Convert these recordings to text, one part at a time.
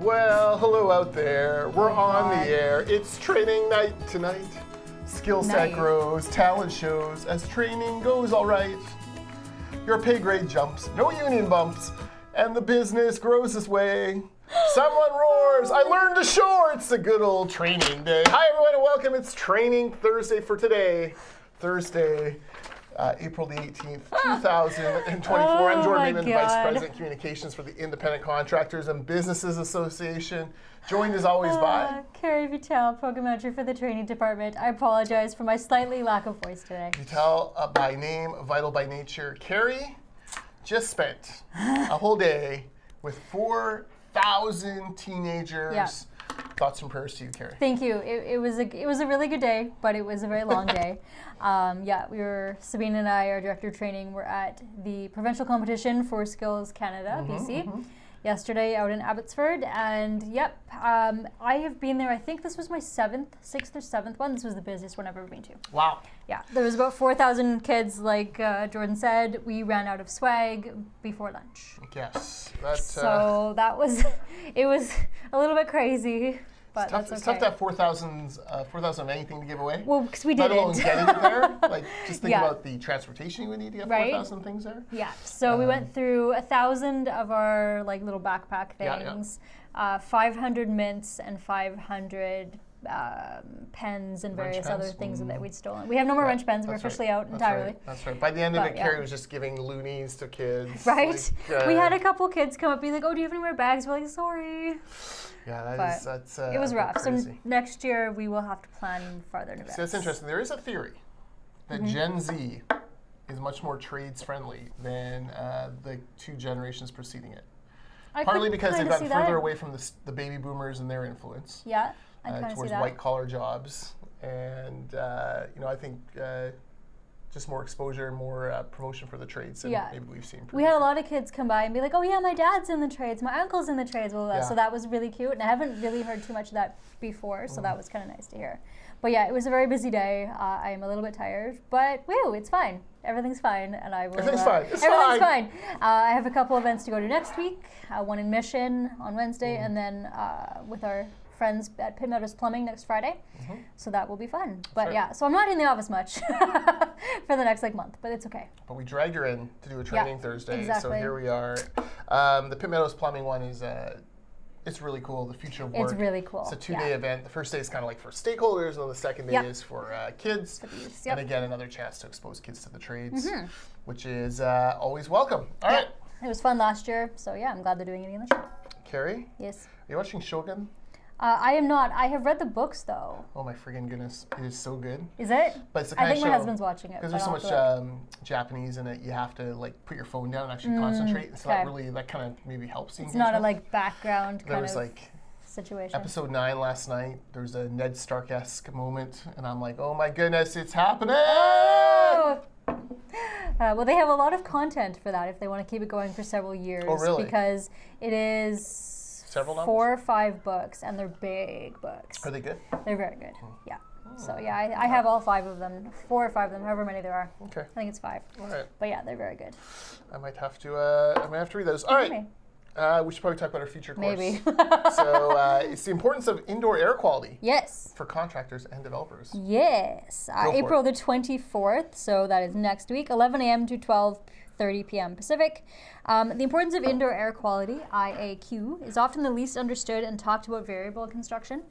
Well, hello out there. We're on the air. It's training night tonight. Skill set grows, talent shows, as training goes all right. Your pay grade jumps, no union bumps, and the business grows this way. Someone roars, I learned ashore. It's a good old training day. Hi everyone and welcome. It's Training Thursday for today. Thursday, April the 18th, 2024. I'm Jordan Raymond, Vice President Communications for the Independent Contractors and Businesses Association. Joined as always by Kerry Vital, Program Manager for the Training Department. I apologize for my slightly lack of voice today. Vital by name, vital by nature. Kerry just spent a whole day with 4,000 teenagers. Yeah. Thoughts and prayers to you, Kerry. Thank you. It was a really good day, but it was a very long day. Sabine and I, our Director of Training, were at the provincial competition for Skills Canada, BC, yesterday out in Abbotsford. And I have been there, I think this was my sixth or seventh one. This was the busiest one I've ever been to. Wow. Yeah, there was about 4,000 kids, like Jordan said. We ran out of swag before lunch. Yes. So that was, it was a little bit crazy. But that's okay. It's tough to have 4,000 of anything to give away. Well, because we didn't. Let alone getting it there. Like, just think about the transportation you would need to get 4,000 things there. Yeah. So we went through 1,000 of our little backpack things, 500 mints and 500 pens and various other things that we'd stolen. We have no more wrench pens. We're officially out entirely. That's right. By the end of it, Kerry was just giving loonies to kids. Right. We had a couple kids come up and be like, "Oh, do you have any more bags?" We're like, "Sorry." Yeah, that's it was rough. crazy. So next year we will have to plan farther in advance. So that's interesting. There is a theory that Gen Z is much more trades friendly than the two generations preceding it. Partly because they've gotten further away from the baby boomers and their influence. Yeah, I kind of see towards that. white collar jobs, and I think just more exposure and more promotion for the trades than maybe we've seen previously. We had a lot of kids come by and be like, "Oh yeah, my dad's in the trades, my uncle's in the trades." So that was really cute, and I haven't really heard too much of that before, so that was kind of nice to hear. But yeah, it was a very busy day. I am a little bit tired, but it's fine. Everything's fine, and I will. Everything's fine. Everything's fine. I have a couple events to go to next week. One in Mission on Wednesday, and then with our friends at Pit Meadows Plumbing next Friday. So that will be fun. But so I'm not in the office much for the next month, but it's okay. But we dragged her in to do a training Thursday, exactly. So here we are. The Pit Meadows Plumbing one is it's really cool. The future of work. It's really cool. It's a 2-day event. The first day is kind of for stakeholders, and the second day is for kids. And again, another chance to expose kids to the trades, which is always welcome. All right. It was fun last year, so I'm glad they're doing it again this year. Kerry? Yes. Are you watching Shogun? I am not. I have read the books though. Oh my friggin' goodness. It is so good. Is it? But it's the kind I think of my husband's watching it. Because there's so much Japanese in it, you have to put your phone down and actually concentrate. So that kind of maybe helps the engagement. It's not a background kind of situation. Episode 9 last night, there's a Ned Stark-esque moment, and I'm like, oh my goodness, it's happening! Oh! Well, they have a lot of content for that if they want to keep it going for several years. Oh, really? Because it is several novels? 4 or 5 books, and they're big books. Are they good? They're very good. Yeah. So I have all 5 of them, 4 or 5 of them, however many there are. Okay. I think it's 5. All right. But yeah, they're very good. I might have to read those. All right. We should probably talk about our future course. Maybe. So it's the importance of indoor air quality. Yes. For contractors and developers. Yes. April the 24th, so that is next week, 11 a.m. to 12:30 p.m. Pacific. The importance of indoor air quality, IAQ, is often the least understood and talked about variable construction,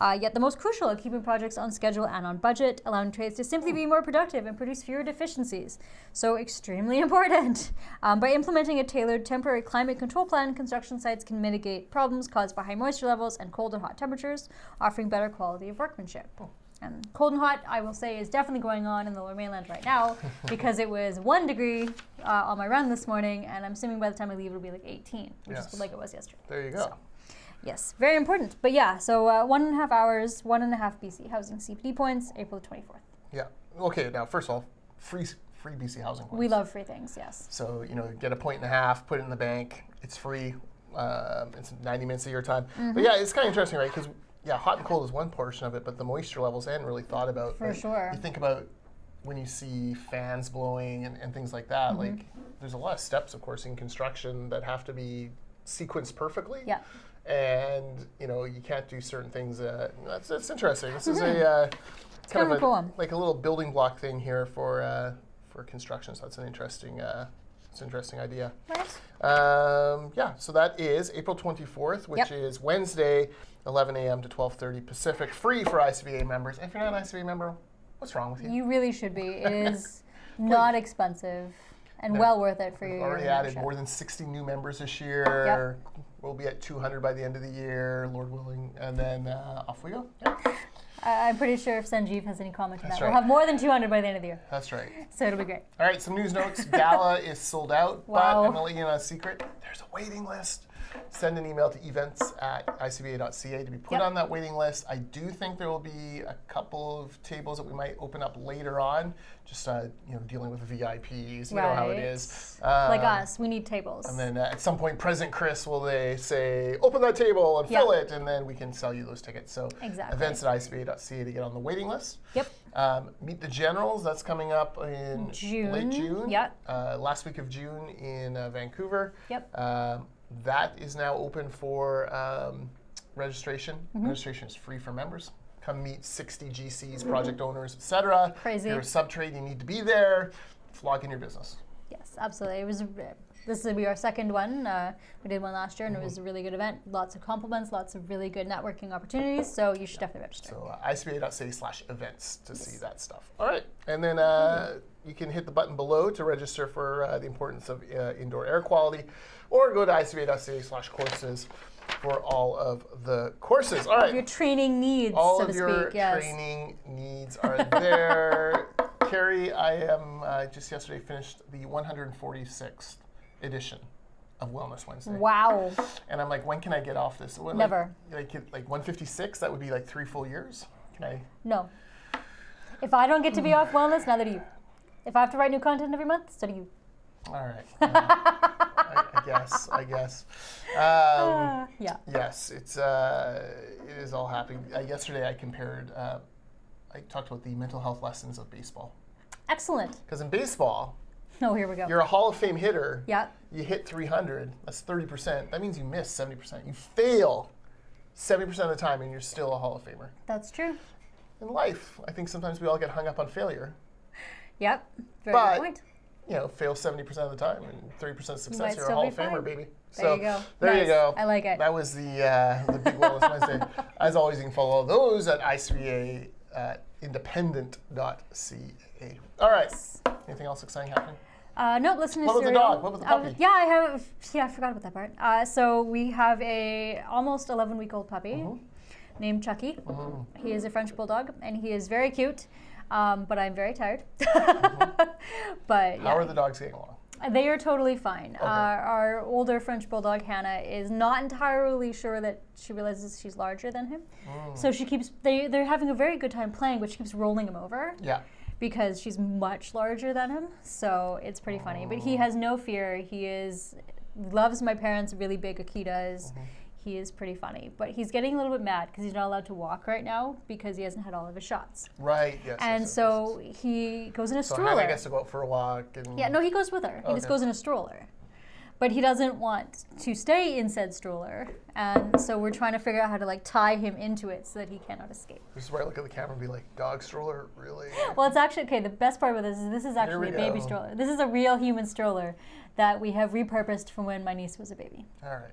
yet the most crucial at keeping projects on schedule and on budget, allowing trades to simply be more productive and produce fewer deficiencies. So extremely important. By implementing a tailored temporary climate control plan, construction sites can mitigate problems caused by high moisture levels and cold and hot temperatures, offering better quality of workmanship. And cold and hot, I will say, is definitely going on in the Lower Mainland right now because it was 1 degree on my run this morning, and I'm assuming by the time I leave it'll be 18, which is like it was yesterday. There you go. So, yes, very important. But so 1.5 hours, 1.5 BC Housing CPD points, April the 24th. Yeah. Okay, now, first of all, free BC Housing points. We love free things, yes. So, get a 1.5, put it in the bank. It's free. It's 90 minutes of your time. But yeah, it's kind of interesting, right? Because hot and cold is one portion of it, but the moisture levels I hadn't really thought about. For sure. You think about when you see fans blowing and things like that, there's a lot of steps, of course, in construction that have to be sequenced perfectly. Yeah. And, you can't do certain things. That's interesting. This is a kind of cool. like a little building block thing here for construction. So that's an interesting idea. Nice. So that is April 24th, which is Wednesday, 11 a.m. to 12:30 Pacific, free for ICBA members. If you're not an ICBA member, what's wrong with you? You really should be. It is not expensive and well worth it for you. We've already added more than 60 new members this year. Yep. We'll be at 200 by the end of the year, Lord willing, and then off we go. I'm pretty sure if Sanjeev has any comment on That's that, right. we'll have more than 200 by the end of the year. That's right. So it'll be great. All right, some news notes. Gala is sold out, Wow. but I'm going to let you in on a secret. There's a waiting list. Send an email to events@icba.ca to be put on that waiting list. I do think there will be a couple of tables that we might open up later on, just dealing with the VIPs. You know how it is. Like us, we need tables. And then at some point, President Chris will say, open that table and fill it, and then we can sell you those tickets. So events@icba.ca to get on the waiting list. Yep. Meet the Generals, that's coming up in late June. Yep. Last week of June in Vancouver. Yep. That is now open for registration. Registration is free for members. Come meet 60 GCs, project owners, etc. Crazy. If you're a sub-trade, you need to be there. Flog in your business. Yes, absolutely. This will be our second one. We did one last year, and it was a really good event. Lots of compliments, lots of really good networking opportunities. So you should definitely register. So icba.ca/events to see that stuff. All right, and then you can hit the button below to register for the importance of indoor air quality, or go to icba.ca/courses for all of the courses. All right. Your training needs, all so of to your speak. Yes. training needs are there. Kerry, I am just yesterday finished the 146th edition of Wellness Wednesday. Wow. And I'm like, when can I get off this? Never. Like 156, that would be like 3 full years? Can I? No. If I don't get to be off wellness, neither do you. If I have to write new content every month, so do you. All right. I guess. Yeah. Yes, it is all happening. Yesterday I compared, I talked about the mental health lessons of baseball. Excellent. Because in baseball, Oh, here we go. you're a Hall of Fame hitter. Yeah. You hit 300. That's 30%. That means you miss 70%. You fail 70% of the time, and you're still a Hall of Famer. That's true. In life, I think sometimes we all get hung up on failure. Yep. Very good point. Fail 70% of the time, and 30% success. might You're a still Hall be of Famer, fine. baby. There you go. There you Nice. go. I like it. That was the Big Wellness Wednesday. As always, you can follow those at ICBA independent.ca. All right. Anything else exciting happening? Nope, listen to What about the cereal. dog? What about the puppy? I forgot about that part. So we have a almost 11-week-old puppy named Chucky. He is a French bulldog, and he is very cute, but I'm very tired. But How are the dogs getting along? They are totally fine. Okay. Our older French bulldog, Hannah, is not entirely sure that she realizes she's larger than him. So she keeps, they're having a very good time playing, but she keeps rolling him over. Yeah. Because she's much larger than him, so it's pretty funny. But he has no fear. He loves my parents really big, Akitas. He is pretty funny. But he's getting a little bit mad because he's not allowed to walk right now because he hasn't had all of his shots. Right, yes. And so he goes in a stroller. So Hannah gets to go out for a walk. And Yeah, no, he goes with her. He just goes in a stroller. But he doesn't want to stay in said stroller. And so we're trying to figure out how to tie him into it so that he cannot escape. This is where I look at the camera and be like, dog stroller? Really? Well, it's actually, okay, the best part about this is actually a baby stroller. This is a real human stroller that we have repurposed from when my niece was a baby. All right.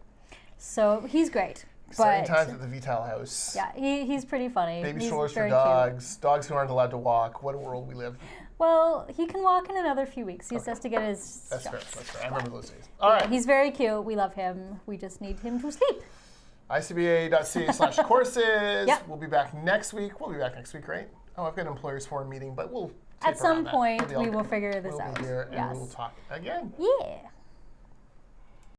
So he's great. Exciting But times at the Vital House. yeah, he's pretty funny. Baby He's strollers for very dogs. Cute. Dogs who aren't allowed to walk. What a world we live. Well, he can walk in another few weeks. He just has to get his That's shots. fair. I remember those days. All right. He's very cute. We love him. We just need him to sleep. ICBA.ca/courses. Yep. We'll be back next week. We'll be back next week, right? Oh, I've got an employers forum meeting, but we'll At some tape around that. point, We'll be all we will good. figure this We'll out. be here and Yes. we'll talk again. Yeah.